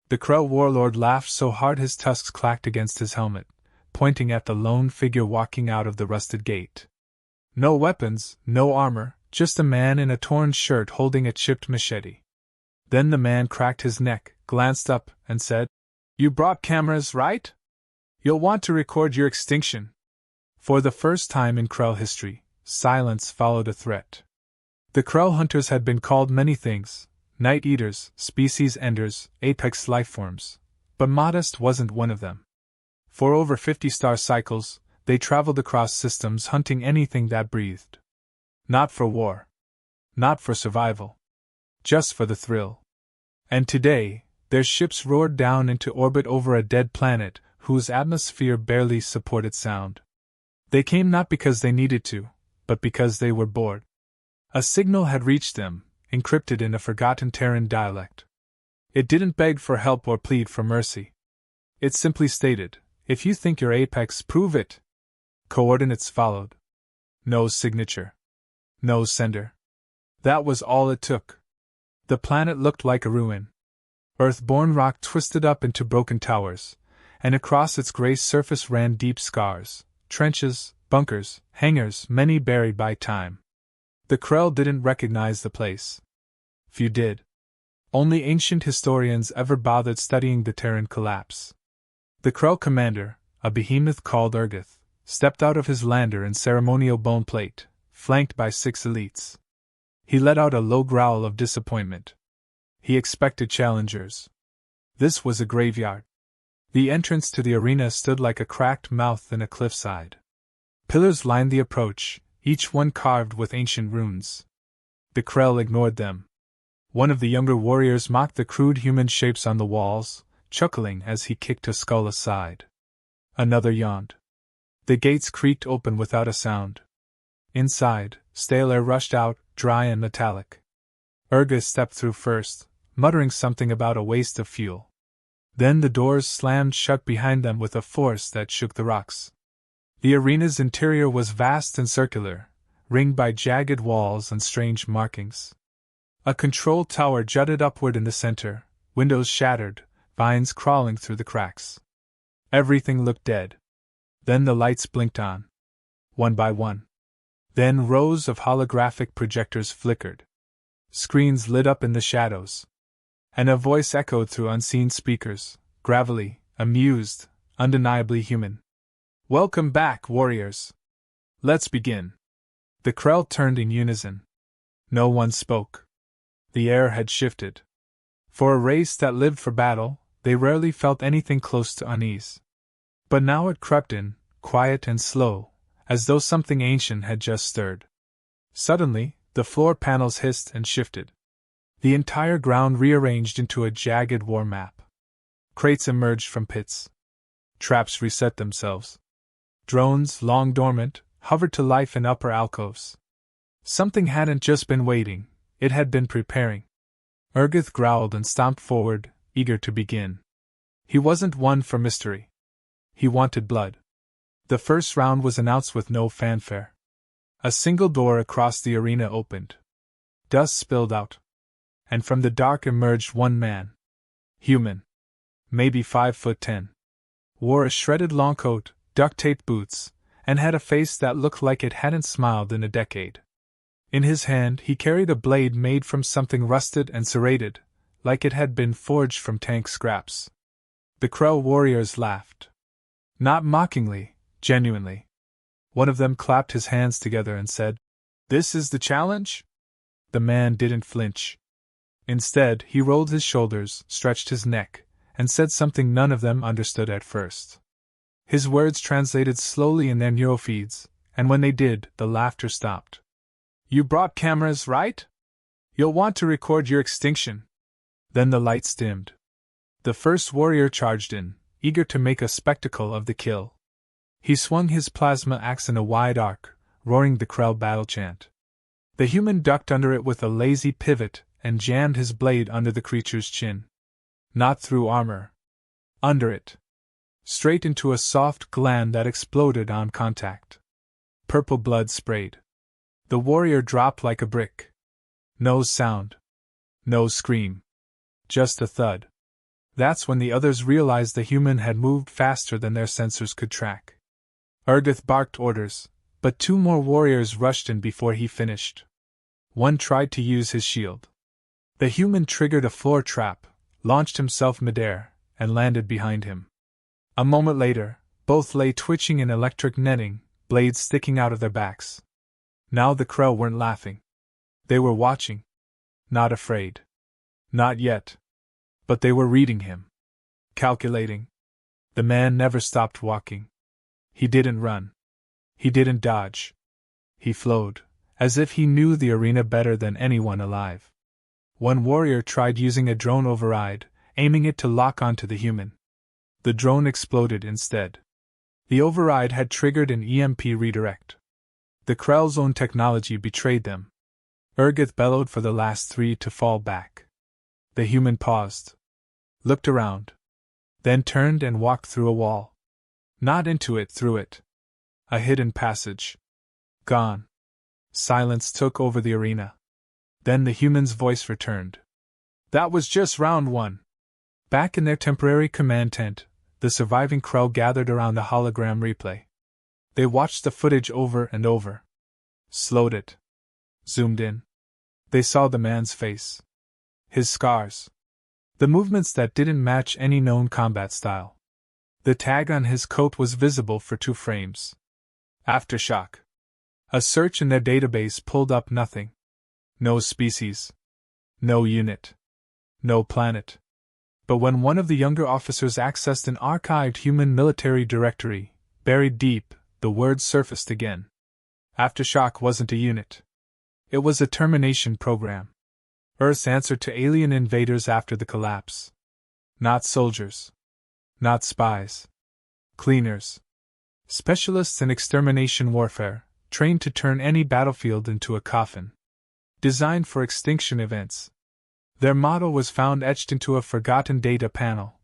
The Krell warlord laughed so hard his tusks clacked against his helmet, pointing at the lone figure walking out of the rusted gate. No weapons, no armor, just a man in a torn shirt holding a chipped machete. Then the man cracked his neck, glanced up, and said, "You brought cameras, right? You'll want to record your extinction." For the first time in Krell history, silence followed a threat. The Krell hunters had been called many things: night eaters, species enders, apex lifeforms, but Modest wasn't one of them. For over 50 star cycles, they traveled across systems hunting anything that breathed. Not for war. Not for survival. Just for the thrill. And today, their ships roared down into orbit over a dead planet whose atmosphere barely supported sound. They came not because they needed to, but because they were bored. A signal had reached them, encrypted in a forgotten Terran dialect. It didn't beg for help or plead for mercy. It simply stated, "If you think you're Apex, prove it." Coordinates followed. No signature. No sender. That was all it took. The planet looked like a ruin. Earth-born rock twisted up into broken towers, and across its gray surface ran deep scars, trenches, bunkers, hangars, many buried by time. The Krell didn't recognize the place. Few did. Only ancient historians ever bothered studying the Terran collapse. The Krell commander, a behemoth called Urgith, stepped out of his lander in ceremonial bone plate, flanked by 6 elites. He let out a low growl of disappointment. He expected challengers. This was a graveyard. The entrance to the arena stood like a cracked mouth in a cliffside. Pillars lined the approach, each one carved with ancient runes. The Krell ignored them. One of the younger warriors mocked the crude human shapes on the walls, chuckling as he kicked a skull aside. Another yawned. The gates creaked open without a sound. Inside, stale air rushed out, dry and metallic. Urga stepped through first, muttering something about a waste of fuel. Then the doors slammed shut behind them with a force that shook the rocks. The arena's interior was vast and circular, ringed by jagged walls and strange markings. A control tower jutted upward in the center, windows shattered, vines crawling through the cracks. Everything looked dead. Then the lights blinked on. One by one. Then rows of holographic projectors flickered. Screens lit up in the shadows. And a voice echoed through unseen speakers, gravelly, amused, undeniably human. "Welcome back, warriors. Let's begin." The Krell turned in unison. No one spoke. The air had shifted. For a race that lived for battle, they rarely felt anything close to unease. But now it crept in, quiet and slow, as though something ancient had just stirred. Suddenly, the floor panels hissed and shifted. The entire ground rearranged into a jagged war map. Crates emerged from pits. Traps reset themselves. Drones, long dormant, hovered to life in upper alcoves. Something hadn't just been waiting, it had been preparing. Urgith growled and stomped forward, eager to begin. He wasn't one for mystery. He wanted blood. The first round was announced with no fanfare. A single door across the arena opened. Dust spilled out. And from the dark emerged one man. Human. Maybe 5'10". Wore a shredded long coat, duct-taped boots, and had a face that looked like it hadn't smiled in a decade. In his hand he carried a blade made from something rusted and serrated, like it had been forged from tank scraps. The Krell warriors laughed. Not mockingly, genuinely. One of them clapped his hands together and said, "This is the challenge?" The man didn't flinch. Instead, he rolled his shoulders, stretched his neck, and said something none of them understood at first. His words translated slowly in their neurofeeds, and when they did, the laughter stopped. "You brought cameras, right? You'll want to record your extinction." Then the lights dimmed. The first warrior charged in, eager to make a spectacle of the kill. He swung his plasma axe in a wide arc, roaring the Krell battle chant. The human ducked under it with a lazy pivot and jammed his blade under the creature's chin. Not through armor. Under it. Straight into a soft gland that exploded on contact. Purple blood sprayed. The warrior dropped like a brick. No sound. No scream. Just a thud. That's when the others realized the human had moved faster than their sensors could track. Urgith barked orders, but 2 more warriors rushed in before he finished. One tried to use his shield. The human triggered a floor trap, launched himself midair, and landed behind him. A moment later, both lay twitching in electric netting, blades sticking out of their backs. Now the Krell weren't laughing. They were watching. Not afraid. Not yet. But they were reading him. Calculating. The man never stopped walking. He didn't run. He didn't dodge. He flowed, as if he knew the arena better than anyone alive. One warrior tried using a drone override, aiming it to lock onto the human. The drone exploded instead. The override had triggered an EMP redirect. The Krell's own technology betrayed them. Urgith bellowed for the last 3 to fall back. The human paused. Looked around. Then turned and walked through a wall. Not into it, through it. A hidden passage. Gone. Silence took over the arena. Then the human's voice returned. That was just round 1. Back in their temporary command tent, the surviving Krell gathered around the hologram replay. They watched the footage over and over. Slowed it. Zoomed in. They saw the man's face. His scars. The movements that didn't match any known combat style. The tag on his coat was visible for 2 frames. Aftershock. A search in their database pulled up nothing. No species. No unit. No planet. But when one of the younger officers accessed an archived human military directory, buried deep, the words surfaced again. Aftershock wasn't a unit. It was a termination program. Earth's answer to alien invaders after the collapse. Not soldiers. Not spies. Cleaners. Specialists in extermination warfare, trained to turn any battlefield into a coffin. Designed for extinction events. Their motto was found etched into a forgotten data panel.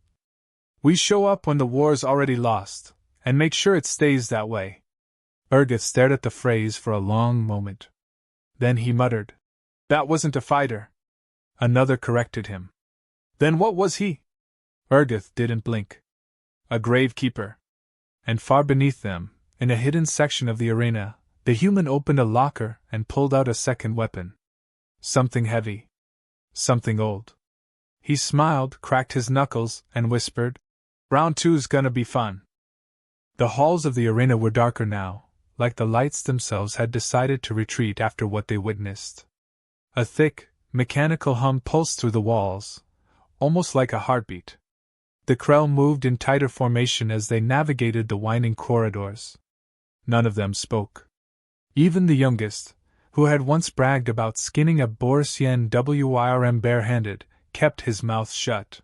We show up when the war's already lost, and make sure it stays that way. Urgith stared at the phrase for a long moment. Then he muttered, That wasn't a fighter. Another corrected him. Then what was he? Urgith didn't blink. A gravekeeper. And far beneath them, in a hidden section of the arena, the human opened a locker and pulled out a second weapon. Something heavy. Something old. He smiled, cracked his knuckles, and whispered, Round 2's gonna be fun. The halls of the arena were darker now, like the lights themselves had decided to retreat after what they witnessed. A thick, mechanical hum pulsed through the walls, almost like a heartbeat. The Krell moved in tighter formation as they navigated the winding corridors. None of them spoke. Even the youngest, who had once bragged about skinning a Borsian WIRM barehanded, kept his mouth shut.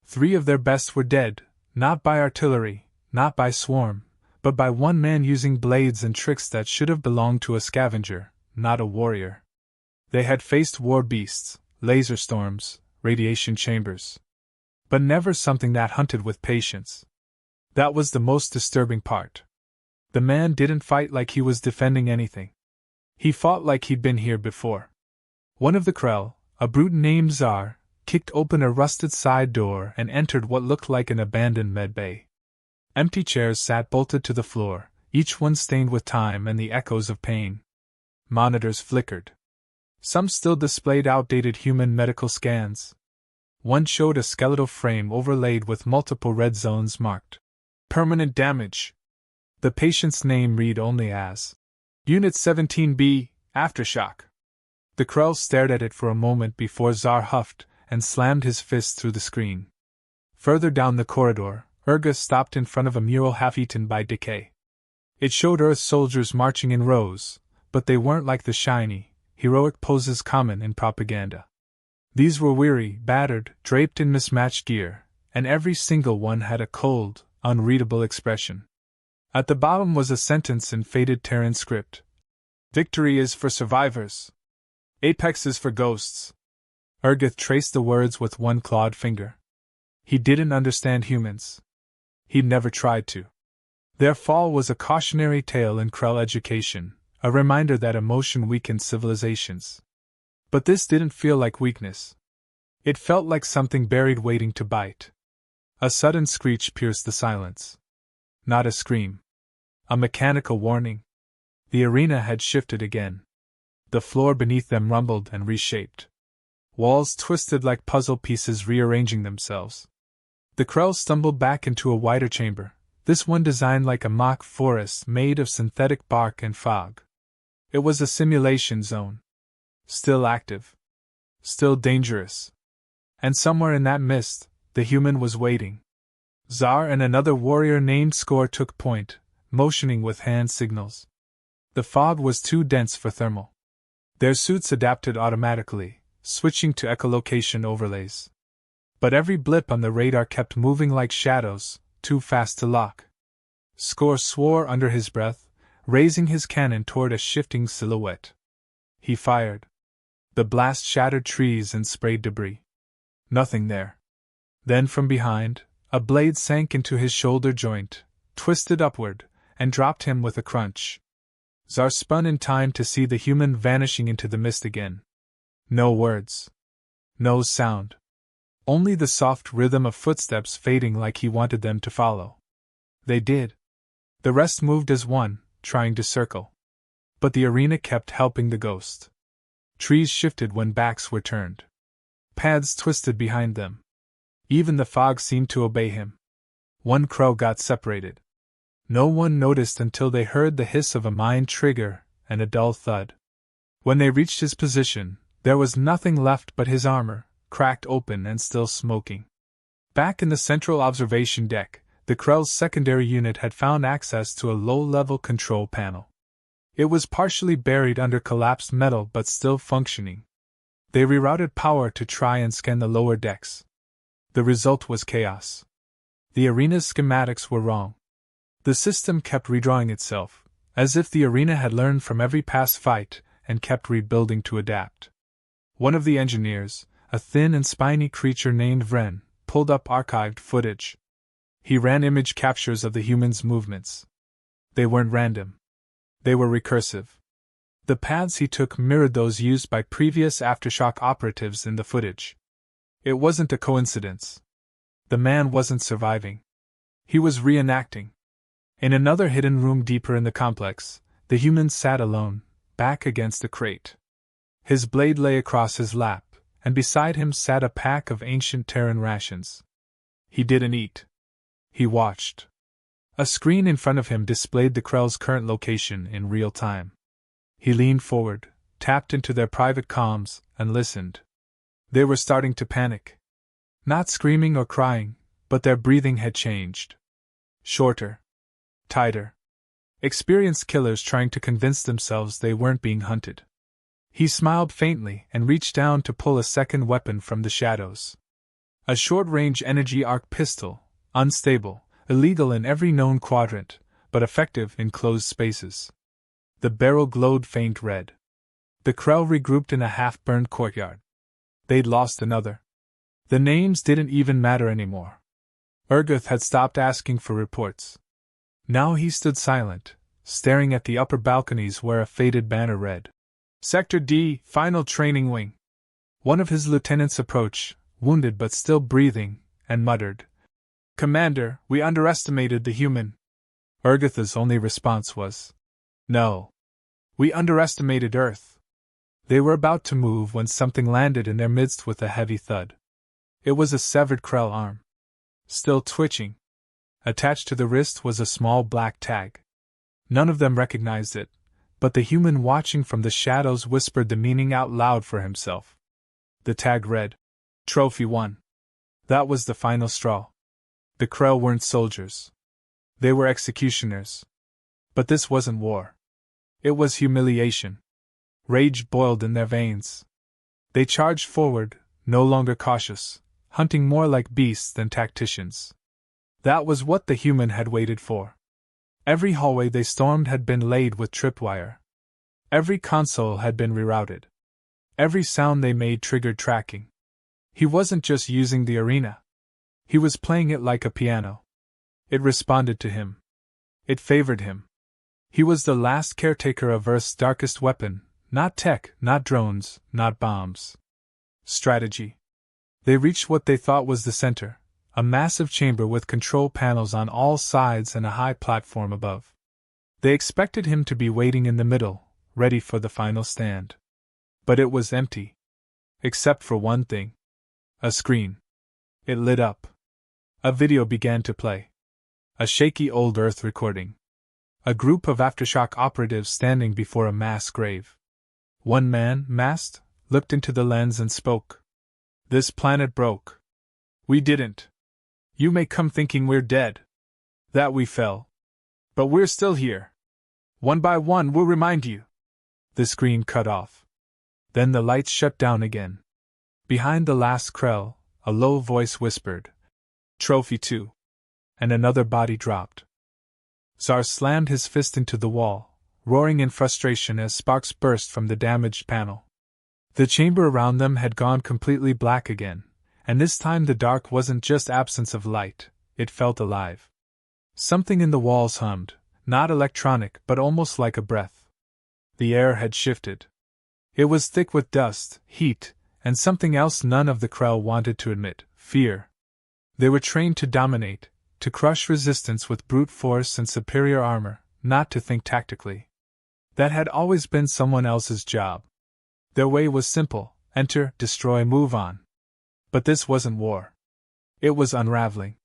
3 of their best were dead, not by artillery, not by swarm, but by one man using blades and tricks that should have belonged to a scavenger, not a warrior. They had faced war beasts, laser storms, radiation chambers. But never something that hunted with patience. That was the most disturbing part. The man didn't fight like he was defending anything. He fought like he'd been here before. One of the Krell, a brute named Tsar, kicked open a rusted side door and entered what looked like an abandoned medbay. Empty chairs sat bolted to the floor, each one stained with time and the echoes of pain. Monitors flickered. Some still displayed outdated human medical scans. One showed a skeletal frame overlaid with multiple red zones marked permanent damage. The patient's name read only as Unit 17B, Aftershock. The Krell stared at it for a moment before Tsar huffed and slammed his fist through the screen. Further down the corridor, Urga stopped in front of a mural half-eaten by decay. It showed Earth soldiers marching in rows, but they weren't like the shiny, heroic poses common in propaganda. These were weary, battered, draped in mismatched gear, and every single one had a cold, unreadable expression. At the bottom was a sentence in faded Terran script. Victory is for survivors. Apex is for ghosts. Urgith traced the words with one clawed finger. He didn't understand humans. He'd never tried to. Their fall was a cautionary tale in Krell education, a reminder that emotion weakens civilizations. But this didn't feel like weakness. It felt like something buried waiting to bite. A sudden screech pierced the silence. Not a scream. A mechanical warning. The arena had shifted again. The floor beneath them rumbled and reshaped. Walls twisted like puzzle pieces rearranging themselves. The Krell stumbled back into a wider chamber, this one designed like a mock forest made of synthetic bark and fog. It was a simulation zone. Still active. Still dangerous. And somewhere in that mist, the human was waiting. Tsar and another warrior named Skor took point, motioning with hand signals. The fog was too dense for thermal. Their suits adapted automatically, switching to echolocation overlays. But every blip on the radar kept moving like shadows, too fast to lock. Skor swore under his breath, raising his cannon toward a shifting silhouette. He fired. The blast shattered trees and sprayed debris. Nothing there. Then from behind, a blade sank into his shoulder joint, twisted upward, and dropped him with a crunch. Tsar spun in time to see the human vanishing into the mist again. No words. No sound. Only the soft rhythm of footsteps fading like he wanted them to follow. They did. The rest moved as one, trying to circle. But the arena kept helping the ghost. Trees shifted when backs were turned. Paths twisted behind them. Even the fog seemed to obey him. One crow got separated. No one noticed until they heard the hiss of a mine trigger and a dull thud. When they reached his position, there was nothing left but his armor, cracked open and still smoking. Back in the central observation deck, the Krell's secondary unit had found access to a low-level control panel. It was partially buried under collapsed metal but still functioning. They rerouted power to try and scan the lower decks. The result was chaos. The arena's schematics were wrong. The system kept redrawing itself, as if the arena had learned from every past fight and kept rebuilding to adapt. One of the engineers, a thin and spiny creature named Vren, pulled up archived footage. He ran image captures of the human's movements. They weren't random. They were recursive. The paths he took mirrored those used by previous aftershock operatives in the footage. It wasn't a coincidence. The man wasn't surviving. He was reenacting. In another hidden room deeper in the complex, the human sat alone, back against a crate. His blade lay across his lap, and beside him sat a pack of ancient Terran rations. He didn't eat. He watched. A screen in front of him displayed the Krell's current location in real time. He leaned forward, tapped into their private comms, and listened. They were starting to panic. Not screaming or crying, but their breathing had changed. Shorter. Tighter. Experienced killers trying to convince themselves they weren't being hunted. He smiled faintly and reached down to pull a second weapon from the shadows. A short-range energy arc pistol, unstable, illegal in every known quadrant, but effective in closed spaces. The barrel glowed faint red. The Krell regrouped in a half-burned courtyard. They'd lost another. The names didn't even matter anymore. Urguth had stopped asking for reports. Now he stood silent, staring at the upper balconies where a faded banner read, Sector D, Final Training Wing. One of his lieutenants approached, wounded but still breathing, and muttered, Commander, we underestimated the human. Urguth's only response was, No. We underestimated Earth. They were about to move when something landed in their midst with a heavy thud. It was a severed Krell arm. Still twitching. Attached to the wrist was a small black tag. None of them recognized it, but the human watching from the shadows whispered the meaning out loud for himself. The tag read, Trophy 1. That was the final straw. The Krell weren't soldiers. They were executioners. But this wasn't war. It was humiliation. Rage boiled in their veins. They charged forward, no longer cautious, hunting more like beasts than tacticians. That was what the human had waited for. Every hallway they stormed had been laid with tripwire. Every console had been rerouted. Every sound they made triggered tracking. He wasn't just using the arena. He was playing it like a piano. It responded to him. It favored him. He was the last caretaker of Earth's darkest weapon, not tech, not drones, not bombs. Strategy. They reached what they thought was the center, A massive chamber with control panels on all sides and a high platform above. They expected him to be waiting in the middle, ready for the final stand. But it was empty. Except for one thing. A screen. It lit up. A video began to play. A shaky old Earth recording. A group of aftershock operatives standing before a mass grave. One man, masked, looked into the lens and spoke. This planet broke. We didn't. You may come thinking we're dead. That we fell. But we're still here. One by one we'll remind you. The screen cut off. Then the lights shut down again. Behind the last Krell, a low voice whispered, Trophy 2. And another body dropped. Tsar slammed his fist into the wall, roaring in frustration as sparks burst from the damaged panel. The chamber around them had gone completely black again, and this time the dark wasn't just absence of light, it felt alive. Something in the walls hummed, not electronic but almost like a breath. The air had shifted. It was thick with dust, heat, and something else none of the Krell wanted to admit, fear. They were trained to dominate, to crush resistance with brute force and superior armor, not to think tactically. That had always been someone else's job. Their way was simple, enter, destroy, move on. But this wasn't war. It was unraveling.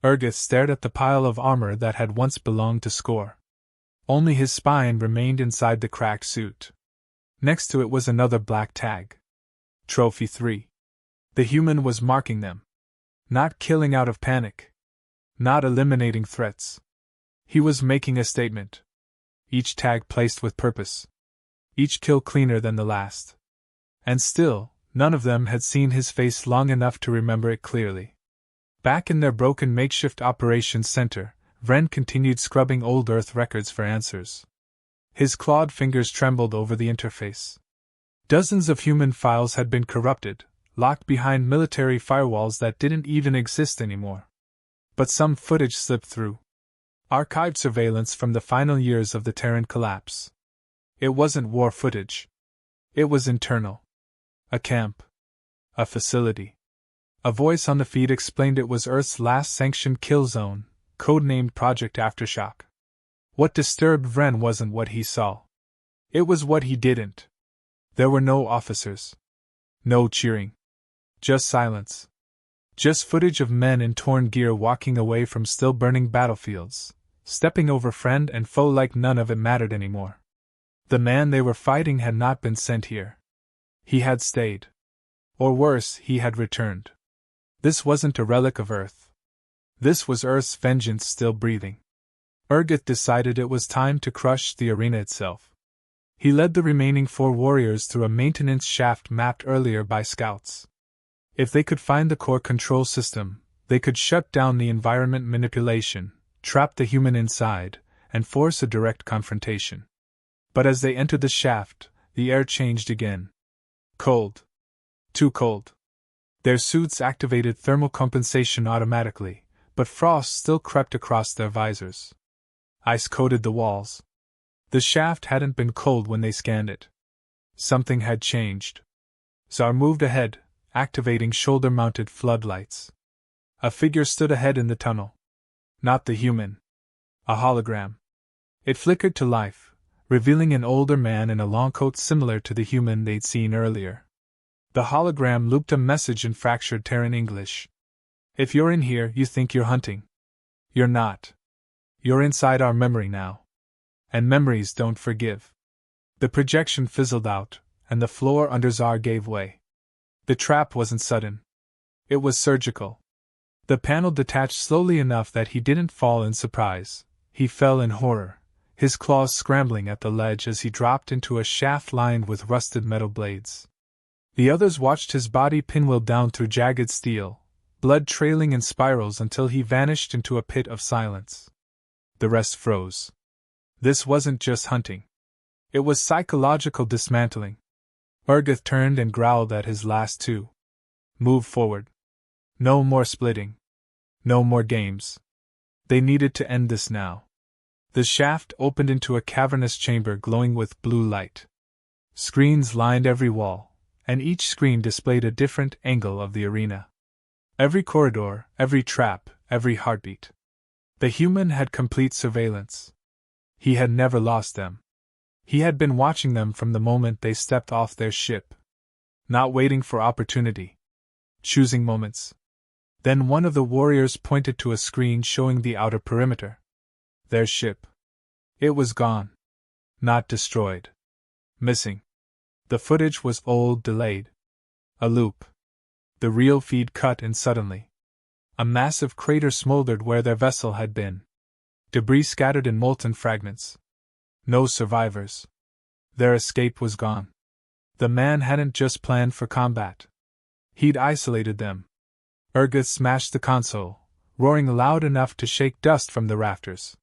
Urgith stared at the pile of armor that had once belonged to Score. Only his spine remained inside the cracked suit. Next to it was another black tag. Trophy 3. The human was marking them. Not killing out of panic. Not eliminating threats. He was making a statement. Each tag placed with purpose. Each kill cleaner than the last. And still, none of them had seen his face long enough to remember it clearly. Back in their broken makeshift operations center, Vren continued scrubbing old Earth records for answers. His clawed fingers trembled over the interface. Dozens of human files had been corrupted, locked behind military firewalls that didn't even exist anymore. But some footage slipped through. Archived surveillance from the final years of the Terran collapse. It wasn't war footage. It was internal. A camp. A facility. A voice on the feed explained it was Earth's last sanctioned kill zone, codenamed Project Aftershock. What disturbed Vren wasn't what he saw. It was what he didn't. There were no officers. No cheering. Just silence. Just footage of men in torn gear walking away from still burning battlefields, stepping over friend and foe like none of it mattered anymore. The man they were fighting had not been sent here. He had stayed. Or worse, he had returned. This wasn't a relic of Earth. This was Earth's vengeance still breathing. Urgith decided it was time to crush the areena itself. He led the remaining 4 warriors through a maintenance shaft mapped earlier by scouts. If they could find the core control system, they could shut down the environment manipulation, trap the human inside, and force a direct confrontation. But as they entered the shaft, the air changed again. Cold. Too cold. Their suits activated thermal compensation automatically, but frost still crept across their visors. Ice coated the walls. The shaft hadn't been cold when they scanned it. Something had changed. Tsar moved ahead, activating shoulder-mounted floodlights. A figure stood ahead in the tunnel. Not the human. A hologram. It flickered to life, revealing an older man in a long coat similar to the human they'd seen earlier. The hologram looped a message in fractured Terran English. If you're in here, you think you're hunting. You're not. You're inside our memory now. And memories don't forgive. The projection fizzled out, and the floor under Tsar gave way. The trap wasn't sudden. It was surgical. The panel detached slowly enough that he didn't fall in surprise. He fell in horror, his claws scrambling at the ledge as he dropped into a shaft lined with rusted metal blades. The others watched his body pinwheel down through jagged steel, blood trailing in spirals until he vanished into a pit of silence. The rest froze. This wasn't just hunting. It was psychological dismantling. Urgith turned and growled at his last 2. Move forward. No more splitting. No more games. They needed to end this now. The shaft opened into a cavernous chamber glowing with blue light. Screens lined every wall, and each screen displayed a different angle of the areena. Every corridor, every trap, every heartbeat. The human had complete surveillance. He had never lost them. He had been watching them from the moment they stepped off their ship. Not waiting for opportunity. Choosing moments. Then one of the warriors pointed to a screen showing the outer perimeter. Their ship. It was gone. Not destroyed. Missing. The footage was old, delayed. A loop. The real feed cut in suddenly. A massive crater smoldered where their vessel had been. Debris scattered in molten fragments. No survivors. Their escape was gone. The man hadn't just planned for combat. He'd isolated them. Urgith smashed the console, roaring loud enough to shake dust from the rafters.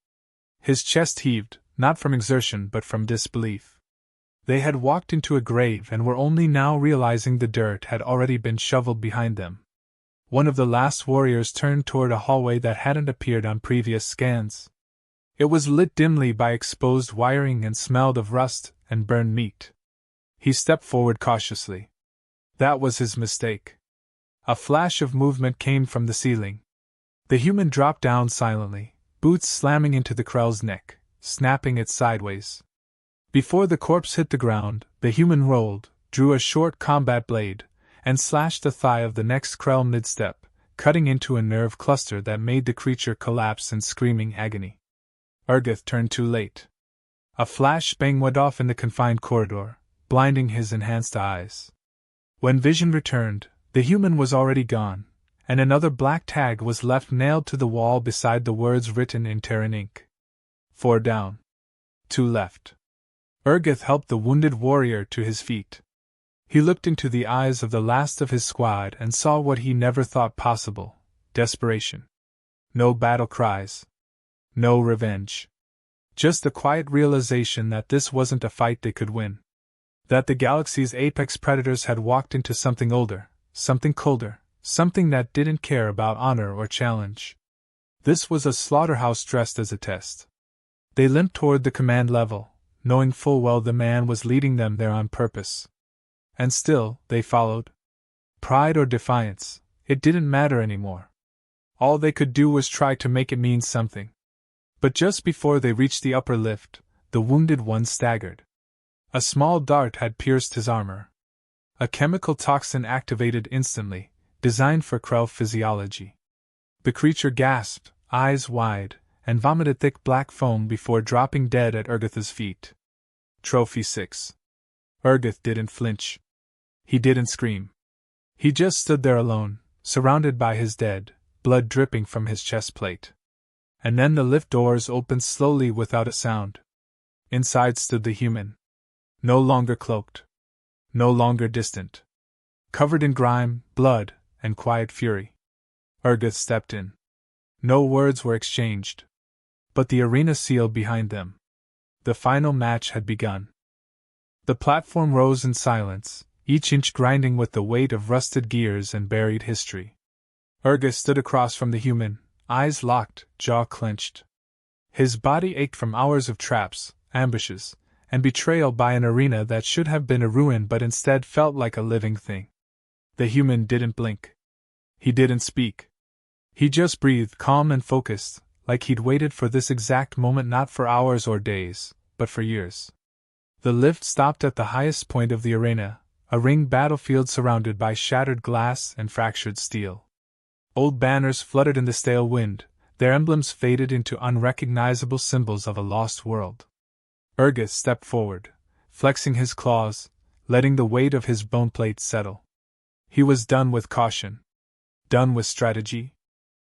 His chest heaved, not from exertion but from disbelief. They had walked into a grave and were only now realizing the dirt had already been shoveled behind them. One of the last warriors turned toward a hallway that hadn't appeared on previous scans. It was lit dimly by exposed wiring and smelled of rust and burned meat. He stepped forward cautiously. That was his mistake. A flash of movement came from the ceiling. The human dropped down silently, boots slamming into the Krell's neck, snapping it sideways. Before the corpse hit the ground, the human rolled, drew a short combat blade, and slashed the thigh of the next Krell mid-step, cutting into a nerve cluster that made the creature collapse in screaming agony. Urgith turned too late. A flash bang went off in the confined corridor, blinding his enhanced eyes. When vision returned, the human was already gone, and another black tag was left nailed to the wall beside the words written in Terran ink. 4 down. 2 left. Urgith helped the wounded warrior to his feet. He looked into the eyes of the last of his squad and saw what he never thought possible: desperation. No battle cries. No revenge. Just the quiet realization that this wasn't a fight they could win. That the galaxy's apex predators had walked into something older, something colder, something that didn't care about honor or challenge. This was a slaughterhouse dressed as a test. They limped toward the command level, knowing full well the man was leading them there on purpose. And still, they followed. Pride or defiance, it didn't matter anymore. All they could do was try to make it mean something. But just before they reached the upper lift, the wounded one staggered. A small dart had pierced his armor. A chemical toxin activated instantly, designed for Krell physiology. The creature gasped, eyes wide, and vomited thick black foam before dropping dead at Urgith's feet. Trophy 6. Urgith didn't flinch. He didn't scream. He just stood there alone, surrounded by his dead, blood dripping from his chest plate. And then the lift doors opened slowly without a sound. Inside stood the human. No longer cloaked. No longer distant. Covered in grime, blood, and quiet fury. Urgith stepped in. No words were exchanged. But the arena sealed behind them. The final match had begun. The platform rose in silence, each inch grinding with the weight of rusted gears and buried history. Urgith stood across from the human, eyes locked, jaw clenched. His body ached from hours of traps, ambushes, and betrayal by an arena that should have been a ruin but instead felt like a living thing. The human didn't blink. He didn't speak. He just breathed calm and focused, like he'd waited for this exact moment not for hours or days, but for years. The lift stopped at the highest point of the arena, a ringed battlefield surrounded by shattered glass and fractured steel. Old banners fluttered in the stale wind, their emblems faded into unrecognizable symbols of a lost world. Urgith stepped forward, flexing his claws, letting the weight of his bone plate settle. He was done with caution. Done with strategy.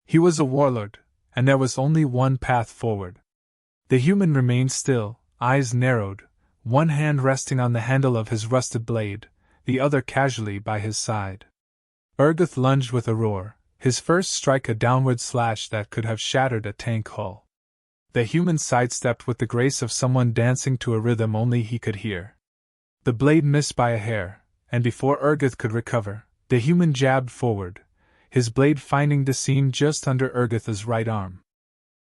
He was a warlord, and there was only one path forward. The human remained still, eyes narrowed, one hand resting on the handle of his rusted blade, the other casually by his side. Urgith lunged with a roar, his first strike a downward slash that could have shattered a tank hull. The human sidestepped with the grace of someone dancing to a rhythm only he could hear. The blade missed by a hair, and before Urgith could recover, the human jabbed forward, his blade finding the seam just under Urgith's right arm.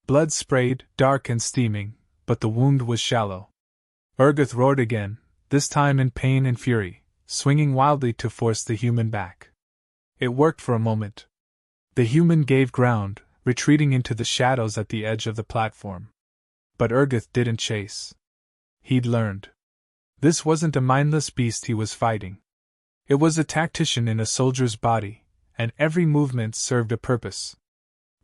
Blood sprayed, dark and steaming, but the wound was shallow. Urgith roared again, this time in pain and fury, swinging wildly to force the human back. It worked for a moment. The human gave ground, retreating into the shadows at the edge of the platform. But Urgith didn't chase. He'd learned. This wasn't a mindless beast he was fighting. It was a tactician in a soldier's body, and every movement served a purpose.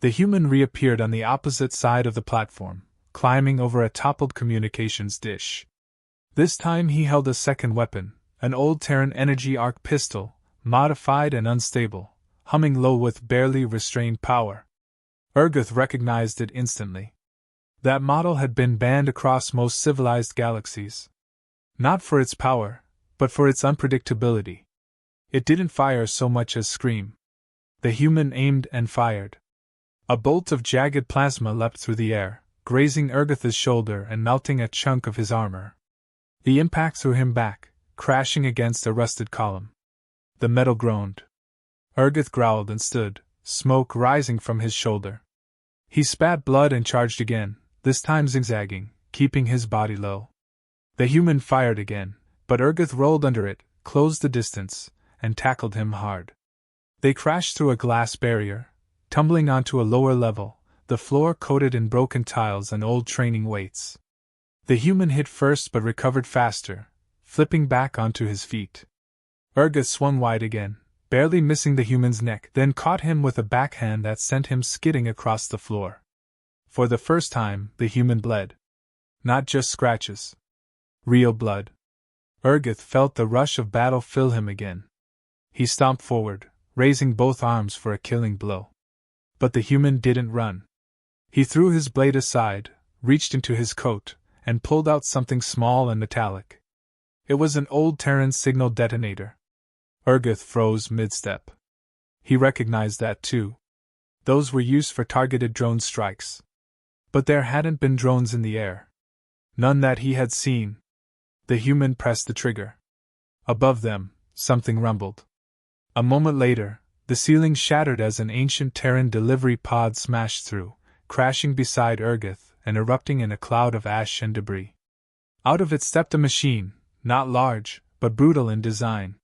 The human reappeared on the opposite side of the platform, climbing over a toppled communications dish. This time he held a second weapon, an old Terran energy arc pistol, modified and unstable, humming low with barely restrained power. Urgith recognized it instantly. That model had been banned across most civilized galaxies. Not for its power, but for its unpredictability. It didn't fire so much as scream. The human aimed and fired. A bolt of jagged plasma leapt through the air, grazing Urgith's shoulder and melting a chunk of his armor. The impact threw him back, crashing against a rusted column. The metal groaned. Urgith growled and stood, smoke rising from his shoulder. He spat blood and charged again, this time zigzagging, keeping his body low. The human fired again, but Urgith rolled under it, closed the distance, and tackled him hard. They crashed through a glass barrier, tumbling onto a lower level, the floor coated in broken tiles and old training weights. The human hit first but recovered faster, flipping back onto his feet. Urgith swung wide again, barely missing the human's neck, then caught him with a backhand that sent him skidding across the floor. For the first time, the human bled. Not just scratches. Real blood. Urgith felt the rush of battle fill him again. He stomped forward, raising both arms for a killing blow. But the human didn't run. He threw his blade aside, reached into his coat, and pulled out something small and metallic. It was an old Terran signal detonator. Urgith froze mid-step. He recognized that too. Those were used for targeted drone strikes. But there hadn't been drones in the air. None that he had seen. The human pressed the trigger. Above them, something rumbled. A moment later, the ceiling shattered as an ancient Terran delivery pod smashed through, crashing beside Urgith and erupting in a cloud of ash and debris. Out of it stepped a machine, not large, but brutal in design.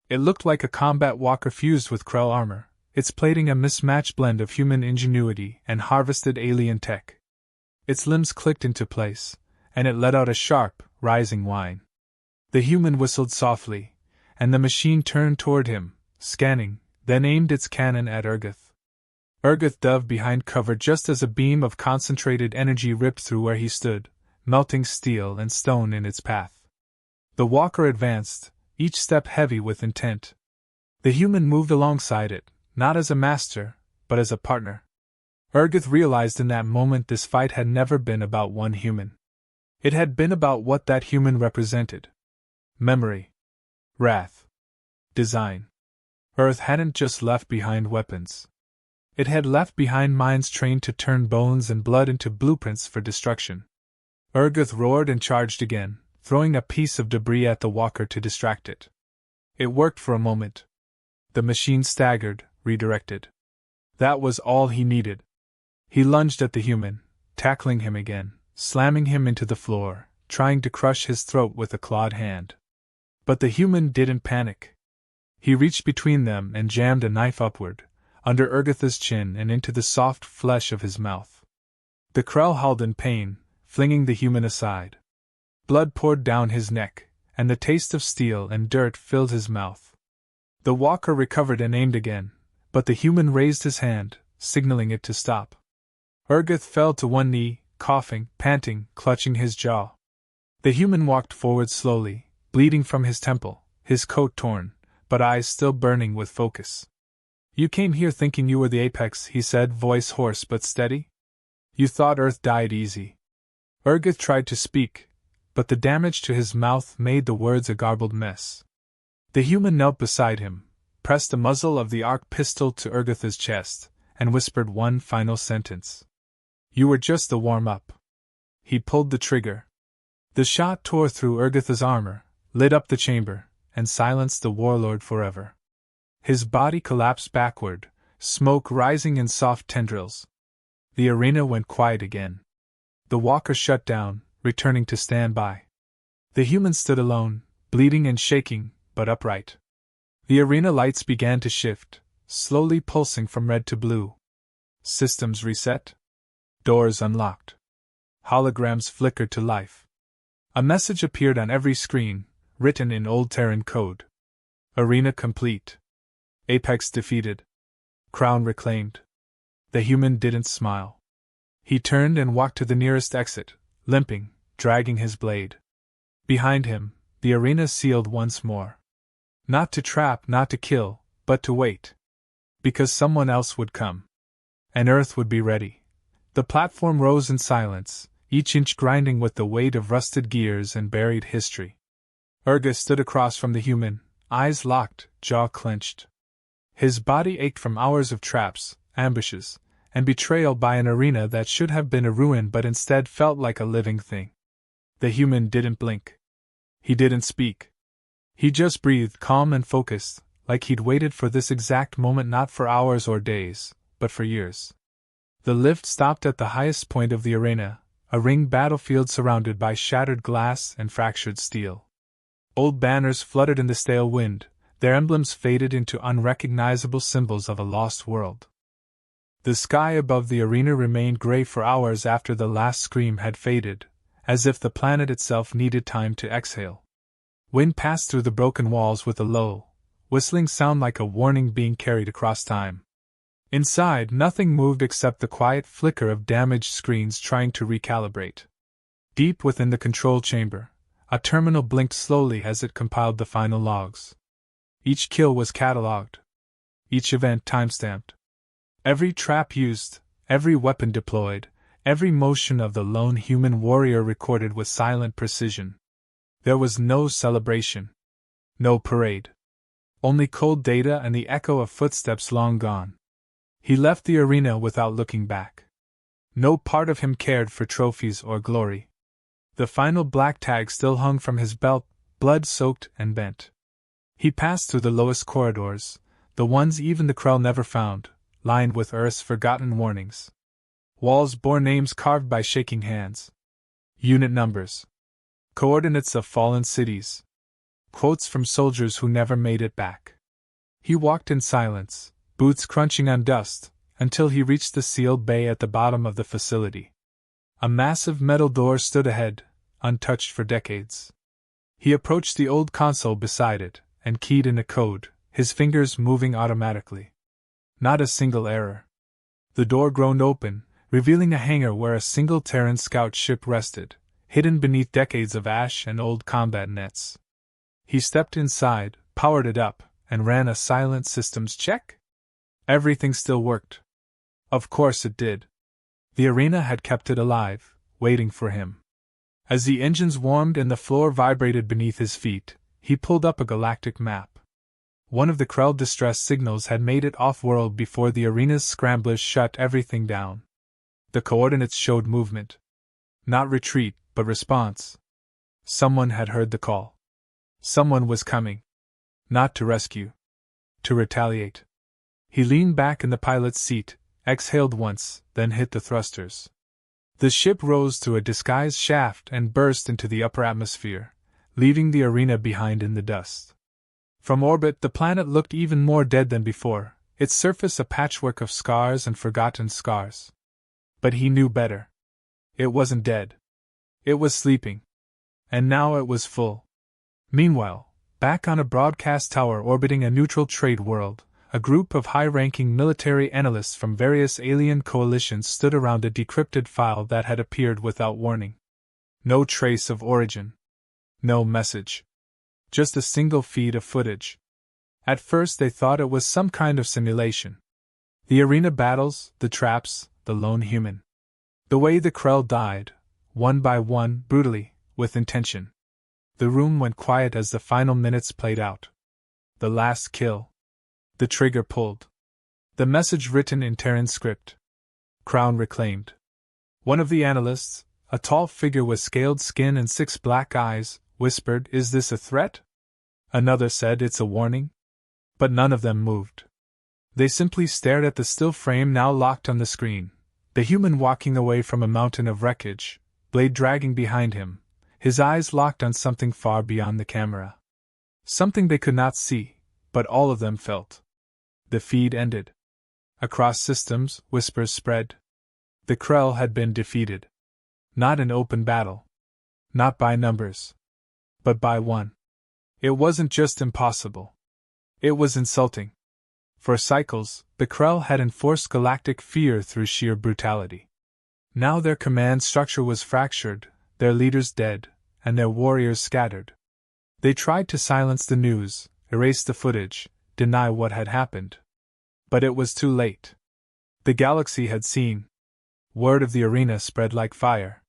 It looked like a combat walker fused with Krell armor, its plating a mismatched blend of human ingenuity and harvested alien tech. Its limbs clicked into place, and it let out a sharp, rising whine. The human whistled softly, and the machine turned toward him, scanning, then aimed its cannon at Urgith. Urgith dove behind cover just as a beam of concentrated energy ripped through where he stood, melting steel and stone in its path. The walker advanced, each step heavy with intent. The human moved alongside it, not as a master, but as a partner. Urgith realized in that moment this fight had never been about one human. It had been about what that human represented. Memory. Wrath. Design. Earth hadn't just left behind weapons. It had left behind minds trained to turn bones and blood into blueprints for destruction. Urgith roared and charged again, throwing a piece of debris at the walker to distract it. It worked for a moment. The machine staggered, redirected. That was all he needed. He lunged at the human, tackling him again, slamming him into the floor, trying to crush his throat with a clawed hand. But the human didn't panic. He reached between them and jammed a knife upward, under Urgith's chin and into the soft flesh of his mouth. The Krell howled in pain, flinging the human aside. Blood poured down his neck, and the taste of steel and dirt filled his mouth. The walker recovered and aimed again, but the human raised his hand, signaling it to stop. Urgith fell to one knee, coughing, panting, clutching his jaw. The human walked forward slowly, bleeding from his temple, his coat torn, but eyes still burning with focus. "You came here thinking you were the apex," he said, voice hoarse but steady. "You thought Earth died easy." Urgith tried to speak, but the damage to his mouth made the words a garbled mess. The human knelt beside him, pressed the muzzle of the arc pistol to Urgith's chest, and whispered one final sentence. "You were just the warm-up." He pulled the trigger. The shot tore through Urgith's armor, lit up the chamber, and silenced the warlord forever. His body collapsed backward, smoke rising in soft tendrils. The arena went quiet again. The walker shut down, returning to stand by. The human stood alone, bleeding and shaking, but upright. The arena lights began to shift, slowly pulsing from red to blue. Systems reset. Doors unlocked. Holograms flickered to life. A message appeared on every screen, written in Old Terran code. Areena complete. Apex defeated. Crown reclaimed. The human didn't smile. He turned and walked to the nearest exit, limping, dragging his blade. Behind him, the areena sealed once more. Not to trap, not to kill, but to wait. Because someone else would come. And Earth would be ready. The platform rose in silence, each inch grinding with the weight of rusted gears and buried history. Urga stood across from the human, eyes locked, jaw clenched. His body ached from hours of traps, ambushes, and betrayal by an areena that should have been a ruin but instead felt like a living thing. The human didn't blink. He didn't speak. He just breathed calm and focused, like he'd waited for this exact moment not for hours or days, but for years. The lift stopped at the highest point of the arena, a ringed battlefield surrounded by shattered glass and fractured steel. Old banners fluttered in the stale wind, their emblems faded into unrecognizable symbols of a lost world. The sky above the arena remained gray for hours after the last scream had faded, as if the planet itself needed time to exhale. Wind passed through the broken walls with a low, whistling sound like a warning being carried across time. Inside, nothing moved except the quiet flicker of damaged screens trying to recalibrate. Deep within the control chamber, a terminal blinked slowly as it compiled the final logs. Each kill was catalogued. Each event timestamped. Every trap used, every weapon deployed, every motion of the lone human warrior recorded with silent precision. There was no celebration. No parade. Only cold data and the echo of footsteps long gone. He left the arena without looking back. No part of him cared for trophies or glory. The final black tag still hung from his belt, blood-soaked and bent. He passed through the lowest corridors, the ones even the Krell never found, lined with Earth's forgotten warnings. Walls bore names carved by shaking hands. Unit numbers. Coordinates of fallen cities. Quotes from soldiers who never made it back. He walked in silence, boots crunching on dust, until he reached the sealed bay at the bottom of the facility. A massive metal door stood ahead, untouched for decades. He approached the old console beside it, and keyed in a code, his fingers moving automatically. Not a single error. The door groaned open, revealing a hangar where a single Terran scout ship rested, hidden beneath decades of ash and old combat nets. He stepped inside, powered it up, and ran a silent systems check. Everything still worked. Of course it did. The arena had kept it alive, waiting for him. As the engines warmed and the floor vibrated beneath his feet, he pulled up a galactic map. One of the Krell distress signals had made it off-world before the arena's scramblers shut everything down. The coordinates showed movement. Not retreat, but response. Someone had heard the call. Someone was coming. Not to rescue. To retaliate. He leaned back in the pilot's seat, exhaled once, then hit the thrusters. The ship rose through a disguised shaft and burst into the upper atmosphere, leaving the arena behind in the dust. From orbit, the planet looked even more dead than before, its surface a patchwork of scars and forgotten scars. But he knew better. It wasn't dead. It was sleeping. And now it was full. Meanwhile, back on a broadcast tower orbiting a neutral trade world, a group of high-ranking military analysts from various alien coalitions stood around a decrypted file that had appeared without warning. No trace of origin. No message. Just a single feed of footage. At first they thought it was some kind of simulation. The arena battles, the traps, the lone human. The way the Krell died, one by one, brutally, with intention. The room went quiet as the final minutes played out. The last kill. The trigger pulled. The message written in Terran script. Crown reclaimed. One of the analysts, a tall figure with scaled skin and 6 black eyes, whispered, "Is this a threat?" Another said, "It's a warning." But none of them moved. They simply stared at the still frame now locked on the screen, the human walking away from a mountain of wreckage, blade dragging behind him, his eyes locked on something far beyond the camera. Something they could not see, but all of them felt. The feed ended. Across systems, whispers spread. The Krell had been defeated. Not in open battle. Not by numbers. But by one. It wasn't just impossible. It was insulting. For cycles, the Krell had enforced galactic fear through sheer brutality. Now their command structure was fractured, their leaders dead, and their warriors scattered. They tried to silence the news, erase the footage, deny what had happened. But it was too late. The galaxy had seen. Word of the areena spread like fire.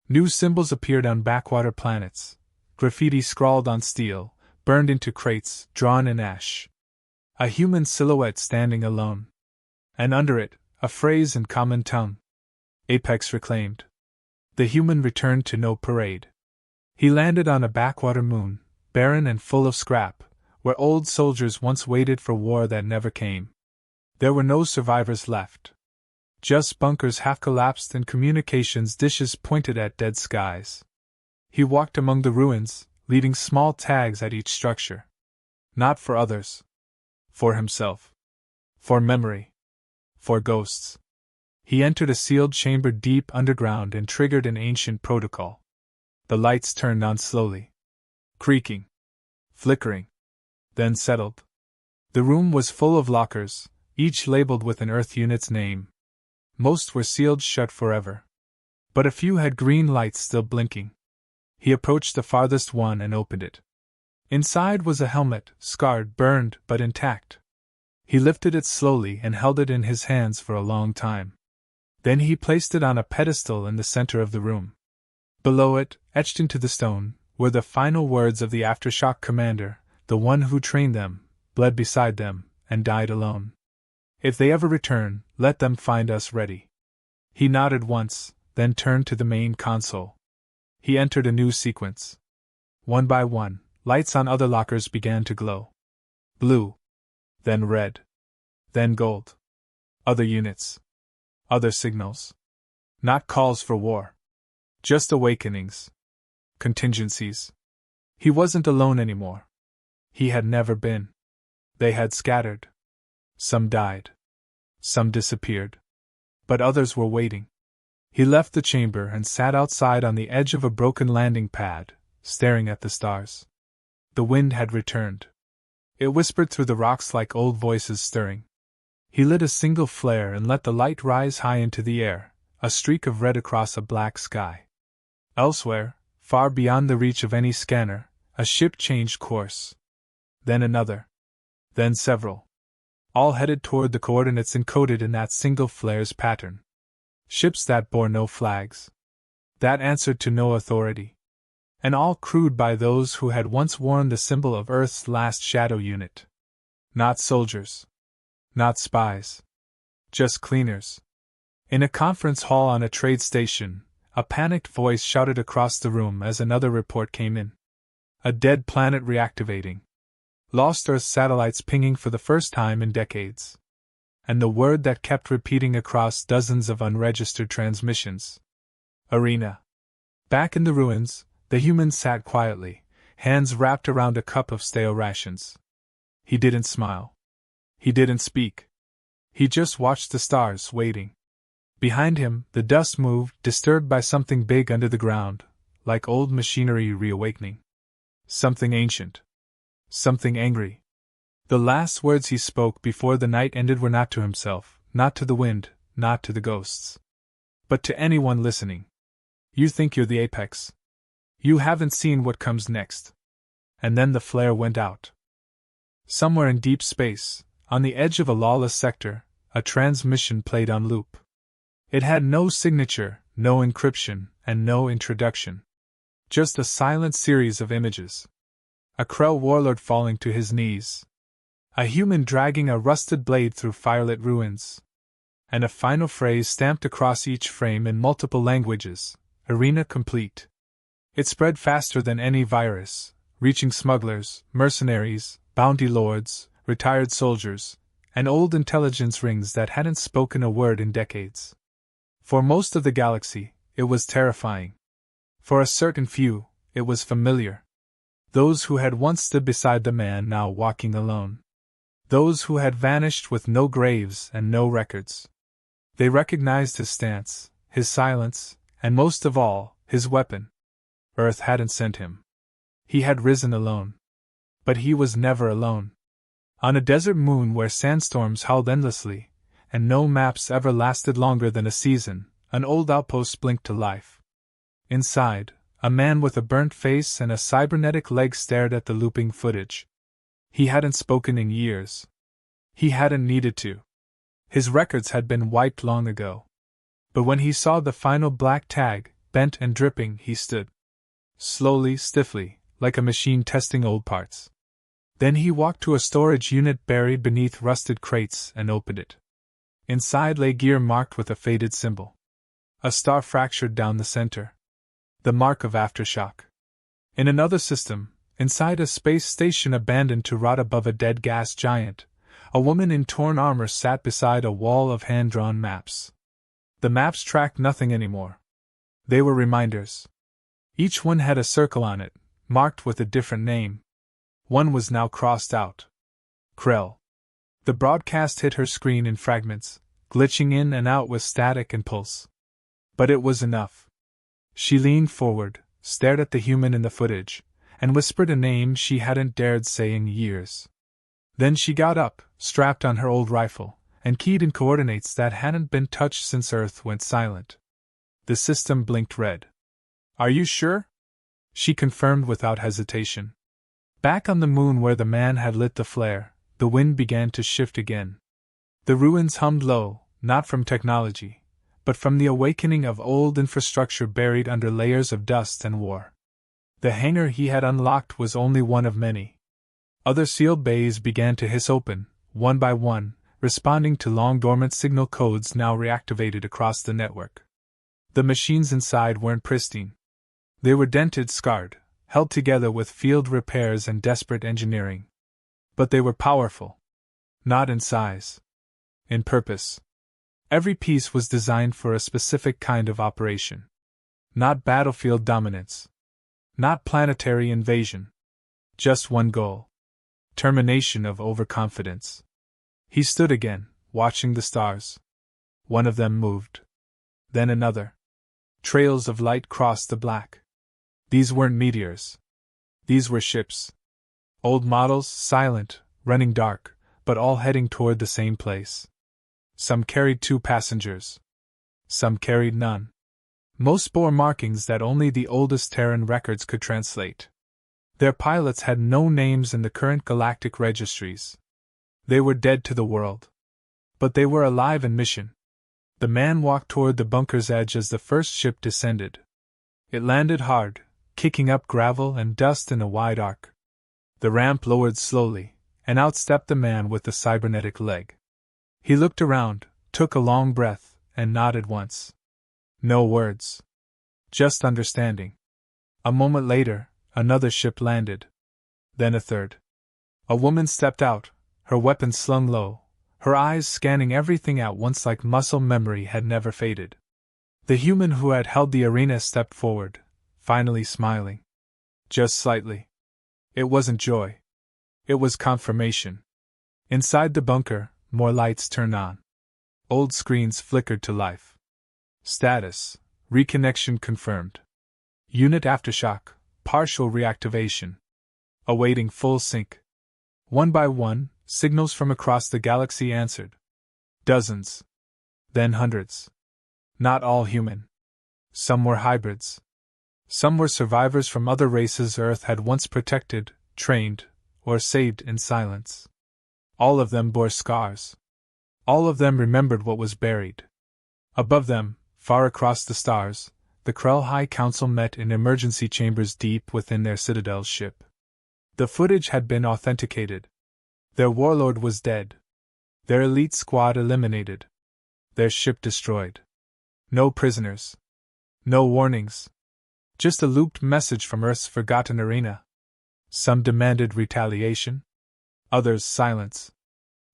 New symbols appeared on backwater planets. Graffiti scrawled on steel, burned into crates, drawn in ash. A human silhouette standing alone. And under it, a phrase in common tongue. Apex reclaimed. The human returned to no parade. He landed on a backwater moon, barren and full of scrap, where old soldiers once waited for war that never came. There were no survivors left. Just bunkers half collapsed and communications dishes pointed at dead skies. He walked among the ruins, leaving small tags at each structure. Not for others. For himself. For memory. For ghosts. He entered a sealed chamber deep underground and triggered an ancient protocol. The lights turned on slowly. Creaking. Flickering. Then settled. The room was full of lockers, each labeled with an Earth unit's name. Most were sealed shut forever. But a few had green lights still blinking. He approached the farthest one and opened it. Inside was a helmet, scarred, burned, but intact. He lifted it slowly and held it in his hands for a long time. Then he placed it on a pedestal in the center of the room. Below it, etched into the stone, were the final words of the Aftershock commander, the one who trained them, bled beside them, and died alone. If they ever return, let them find us ready. He nodded once, then turned to the main console. He entered a new sequence. One by one, lights on other lockers began to glow. Blue. Then red. Then gold. Other units. Other signals. Not calls for war. Just awakenings. Contingencies. He wasn't alone anymore. He had never been. They had scattered. Some died. Some disappeared. But others were waiting. He left the chamber and sat outside on the edge of a broken landing pad, staring at the stars. The wind had returned. It whispered through the rocks like old voices stirring. He lit a single flare and let the light rise high into the air, a streak of red across a black sky. Elsewhere, far beyond the reach of any scanner, a ship changed course. Then another. Then several. All headed toward the coordinates encoded in that single flare's pattern. Ships that bore no flags. That answered to no authority. And all crewed by those who had once worn the symbol of Earth's last shadow unit. Not soldiers. Not spies. Just cleaners. In a conference hall on a trade station, a panicked voice shouted across the room as another report came in. A dead planet reactivating. Lost Earth satellites pinging for the first time in decades. And the word that kept repeating across dozens of unregistered transmissions. Areena. Back in the ruins, the human sat quietly, hands wrapped around a cup of stale rations. He didn't smile. He didn't speak. He just watched the stars, waiting. Behind him, the dust moved, disturbed by something big under the ground, like old machinery reawakening. Something ancient. Something angry. The last words he spoke before the night ended were not to himself, not to the wind, not to the ghosts. But to anyone listening. You think you're the apex. You haven't seen what comes next. And then the flare went out. Somewhere in deep space, on the edge of a lawless sector, a transmission played on loop. It had no signature, no encryption, and no introduction. Just a silent series of images. A Krell warlord falling to his knees. A human dragging a rusted blade through firelit ruins. And a final phrase stamped across each frame in multiple languages, Areena complete. It spread faster than any virus, reaching smugglers, mercenaries, bounty lords, retired soldiers, and old intelligence rings that hadn't spoken a word in decades. For most of the galaxy, it was terrifying. For a certain few, it was familiar. Those who had once stood beside the man now walking alone. Those who had vanished with no graves and no records. They recognized his stance, his silence, and most of all, his weapon. Earth hadn't sent him. He had risen alone. But he was never alone. On a desert moon where sandstorms howled endlessly, and no maps ever lasted longer than a season, an old outpost blinked to life. Inside, a man with a burnt face and a cybernetic leg stared at the looping footage. He hadn't spoken in years. He hadn't needed to. His records had been wiped long ago. But when he saw the final black tag, bent and dripping, he stood. Slowly, stiffly, like a machine testing old parts. Then he walked to a storage unit buried beneath rusted crates and opened it. Inside lay gear marked with a faded symbol. A star fractured down the center. The mark of aftershock. In another system, inside a space station abandoned to rot above a dead gas giant, a woman in torn armor sat beside a wall of hand-drawn maps. The maps tracked nothing anymore. They were reminders. Each one had a circle on it, marked with a different name. One was now crossed out. Krell. The broadcast hit her screen in fragments, glitching in and out with static and pulse. But it was enough. She leaned forward, stared at the human in the footage, and whispered a name she hadn't dared say in years. Then she got up, strapped on her old rifle, and keyed in coordinates that hadn't been touched since Earth went silent. The system blinked red. "Are you sure?" she confirmed without hesitation. Back on the moon where the man had lit the flare, the wind began to shift again. The ruins hummed low, not from technology, but from the awakening of old infrastructure buried under layers of dust and war. The hangar he had unlocked was only one of many. Other sealed bays began to hiss open, one by one, responding to long-dormant signal codes now reactivated across the network. The machines inside weren't pristine. They were dented, scarred, held together with field repairs and desperate engineering. But they were powerful. Not in size. In purpose. Every piece was designed for a specific kind of operation. Not battlefield dominance. Not planetary invasion. Just one goal. Termination of overconfidence. He stood again, watching the stars. One of them moved. Then another. Trails of light crossed the black. These weren't meteors. These were ships. Old models, silent, running dark, but all heading toward the same place. Some carried 2 passengers. Some carried none. Most bore markings that only the oldest Terran records could translate. Their pilots had no names in the current galactic registries. They were dead to the world. But they were alive in mission. The man walked toward the bunker's edge as the first ship descended. It landed hard, kicking up gravel and dust in a wide arc. The ramp lowered slowly, and out stepped the man with the cybernetic leg. He looked around, took a long breath, and nodded once. No words. Just understanding. A moment later, another ship landed. Then a third. A woman stepped out, her weapon slung low, her eyes scanning everything at once like muscle memory had never faded. The human who had held the areena stepped forward, finally smiling. Just slightly. It wasn't joy. It was confirmation. Inside the bunker, more lights turned on. Old screens flickered to life. Status: reconnection confirmed. Unit aftershock, partial reactivation. Awaiting full sync. One by one, signals from across the galaxy answered. Dozens. Then hundreds. Not all human. Some were hybrids. Some were survivors from other races Earth had once protected, trained, or saved in silence. All of them bore scars. All of them remembered what was buried. Above them, far across the stars, the Krell High Council met in emergency chambers deep within their Citadel's ship. The footage had been authenticated. Their warlord was dead. Their elite squad eliminated. Their ship destroyed. No prisoners. No warnings. Just a looped message from Earth's forgotten areena. Some demanded retaliation. Others silence.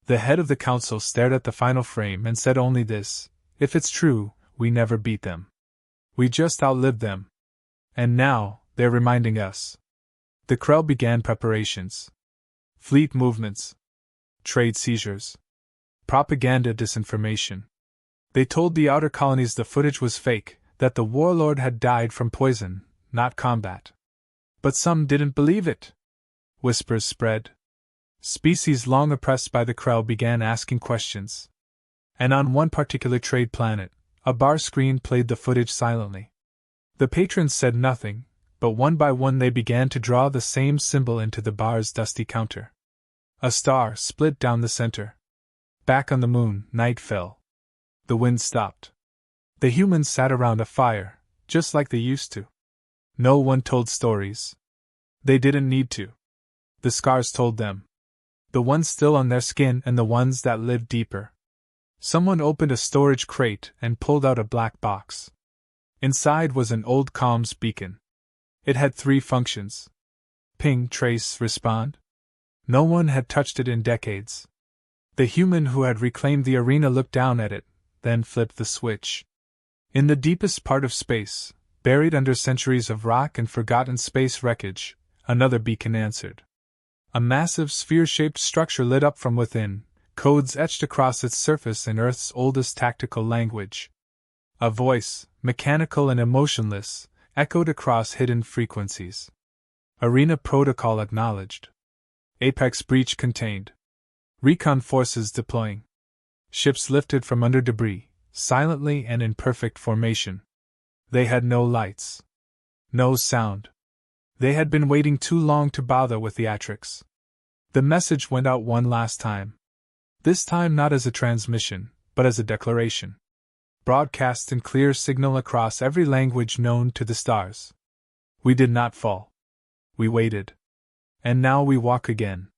The head of the council stared at the final frame and said only this: if it's true, we never beat them. We just outlived them. And now, they're reminding us. The Krell began preparations. Fleet movements. Trade seizures. Propaganda disinformation. They told the outer colonies the footage was fake, that the warlord had died from poison, not combat. But some didn't believe it. Whispers spread. Species long oppressed by the Krell began asking questions. And on one particular trade planet, a bar screen played the footage silently. The patrons said nothing, but one by one they began to draw the same symbol into the bar's dusty counter. A star split down the center. Back on the moon, night fell. The wind stopped. The humans sat around a fire, just like they used to. No one told stories. They didn't need to. The scars told them. The ones still on their skin and the ones that lived deeper. Someone opened a storage crate and pulled out a black box. Inside was an old comms beacon. It had 3 functions. Ping, trace, respond. No one had touched it in decades. The human who had reclaimed the areena looked down at it, then flipped the switch. In the deepest part of space, buried under centuries of rock and forgotten space wreckage, another beacon answered. A massive sphere-shaped structure lit up from within, codes etched across its surface in Earth's oldest tactical language. A voice, mechanical and emotionless, echoed across hidden frequencies. Areena protocol acknowledged. Apex breach contained. Recon forces deploying. Ships lifted from under debris, silently and in perfect formation. They had no lights. No sound. They had been waiting too long to bother with theatrics. The message went out one last time. This time not as a transmission, but as a declaration. Broadcast in clear signal across every language known to the stars. We did not fall. We waited. And now we walk again.